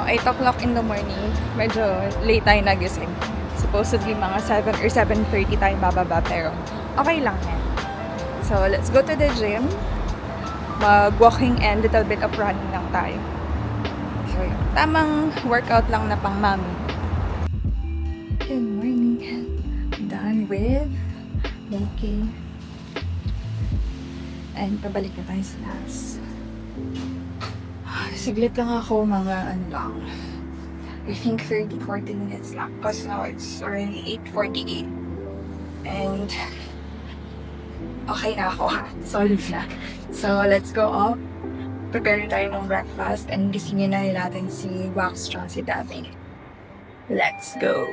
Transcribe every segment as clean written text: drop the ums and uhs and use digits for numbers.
8 o'clock in the morning. Medyo late tayo nagising. Supposedly mga 7 or 7:30 tayo bababa, pero okay lang yan. So, let's go to the gym. Mag-walking and little bit of running lang tayo. So, yun. Tamang workout lang na pang mami. Good morning. Done with walking. And pabalik na tayo sa class. Siglit lang ako, mga lang. I think 30-40 minutes lang. Because now it's already 8:48. And okay na ako. Solid na. So, let's go up. Prepare na tayo ng breakfast. And gisingin na natin si Wax tsaka si Daphne. Let's go.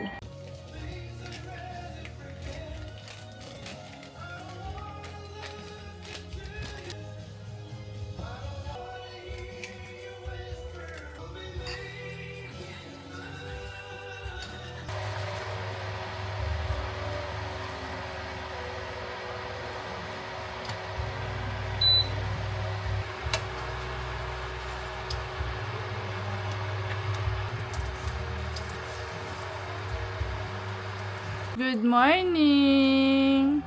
Good morning!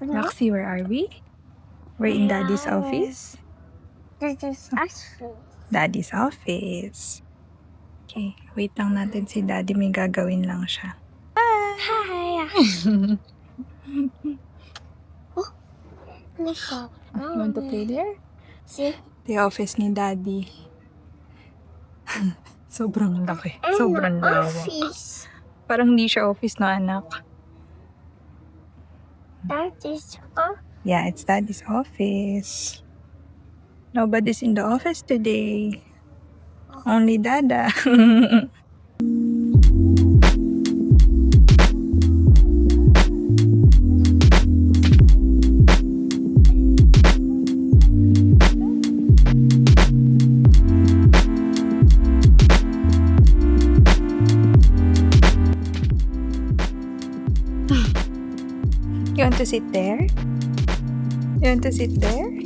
Roxy, where are we? We're in Daddy's office. Daddy's office. Okay, wait lang natin si Daddy. May gagawin lang siya. Hi. Want to play there? See? The office ni Daddy. Sobrang laki. Sobrang lawak. Office. Parang hindi siya office na anak. That is Yeah, it's Daddy's office. Nobody's in the office today. Only Dada. You want to sit there? You want to sit there? You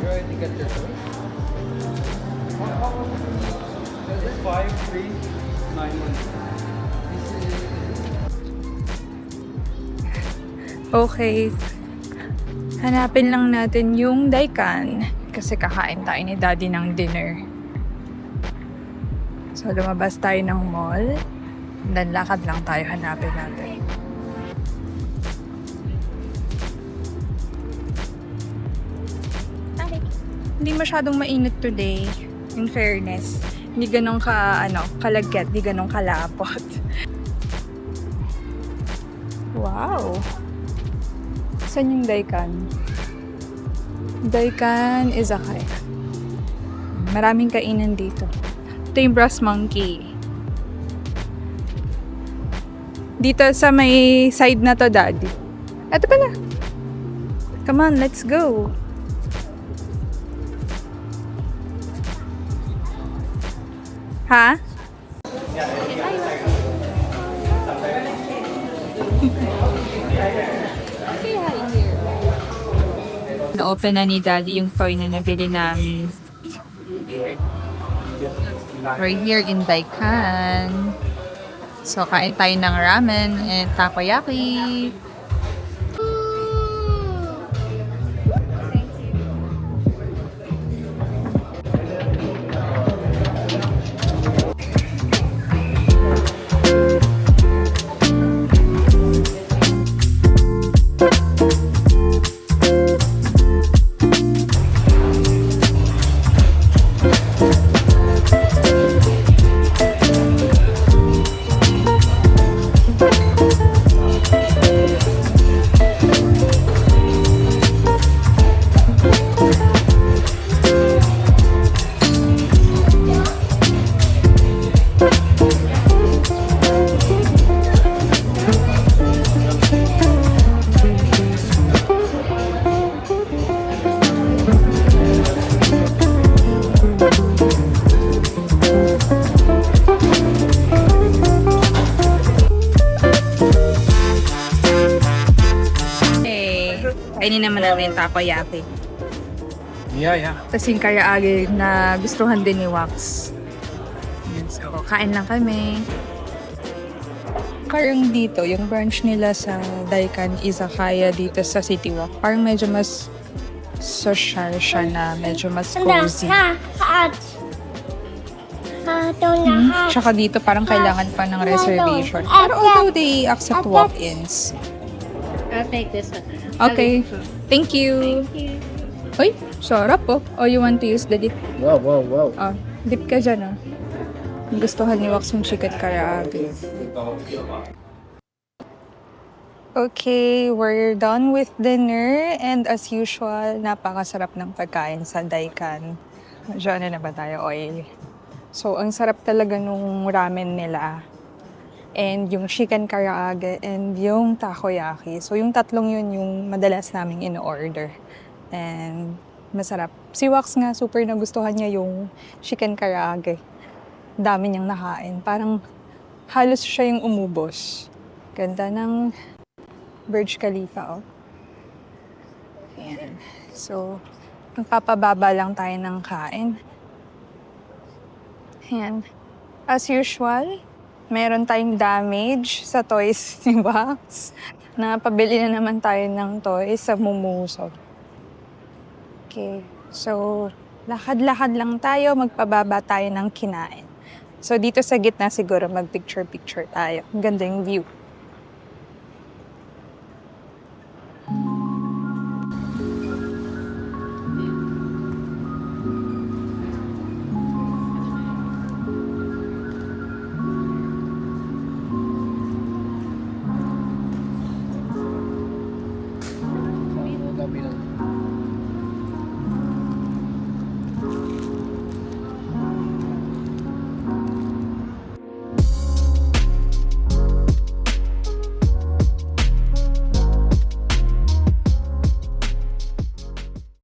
already got your choice? Is it 5391? Okay. Hanapin lang natin yung Daikan. Kasi kakain tayo ni Daddy ng dinner. So, lumabas tayo ng mall. Then, lakad lang tayo, hanapin natin. Hindi masyadong mainit today, in fairness. Hindi ganun kalagkit, hindi ganun kalapot. Wow! Saan yung Daikan? Daikan Izakaya. Maraming kainan dito. Ito yung Brass Monkey. Dito sa may side na to, Daddy. Ito pala. Come on, let's go. Ha? Na-open na ni Daddy yung toy na nabili namin. We're here in Daikan. So, kain tayo ng ramen and takoyaki. Kainin naman namin yung takoyaki. Yeah. Tapos yung karaage na gustuhan din ni Wax. Yan, so, kain lang kami. Parang dito, yung branch nila sa Daikan Izakaya dito sa City Walk, parang medyo mas social siya na medyo mas cozy. Tsaka dito parang kailangan pa ng reservation. Pero although they accept walk-ins. I'll take this one. Okay. Thank you. Uy, sarap po. Oh, you want to use the dip? Wow. Ah, dip ka dyan, ah. Gustuhan ni Wax yung chicken karaage. Okay, we're done with dinner. And as usual, napakasarap ng pagkain sa Daikan. Medyo ano na ba tayo? Oil. So, ang sarap talaga nung ramen nila. And yung chicken karaage and yung takoyaki. So, yung tatlong yun yung madalas naming in-order. And masarap. Si Wax nga, super nagustuhan niya yung chicken karaage. Dami niyang nakain. Parang halos siya yung umubos. Ganda ng Burj Khalifa, oh. Ayan. So, magpapababa lang tayo ng kain. Ayan. As usual, meron tayong damage sa toys ni Wax. Napabili na naman tayo ng toys sa Mumuso. Okay. So, lakad-lakad lang tayo, magpababa tayo ng kinain. So, dito sa gitna siguro mag-picture-picture tayo. Ang ganda yung view.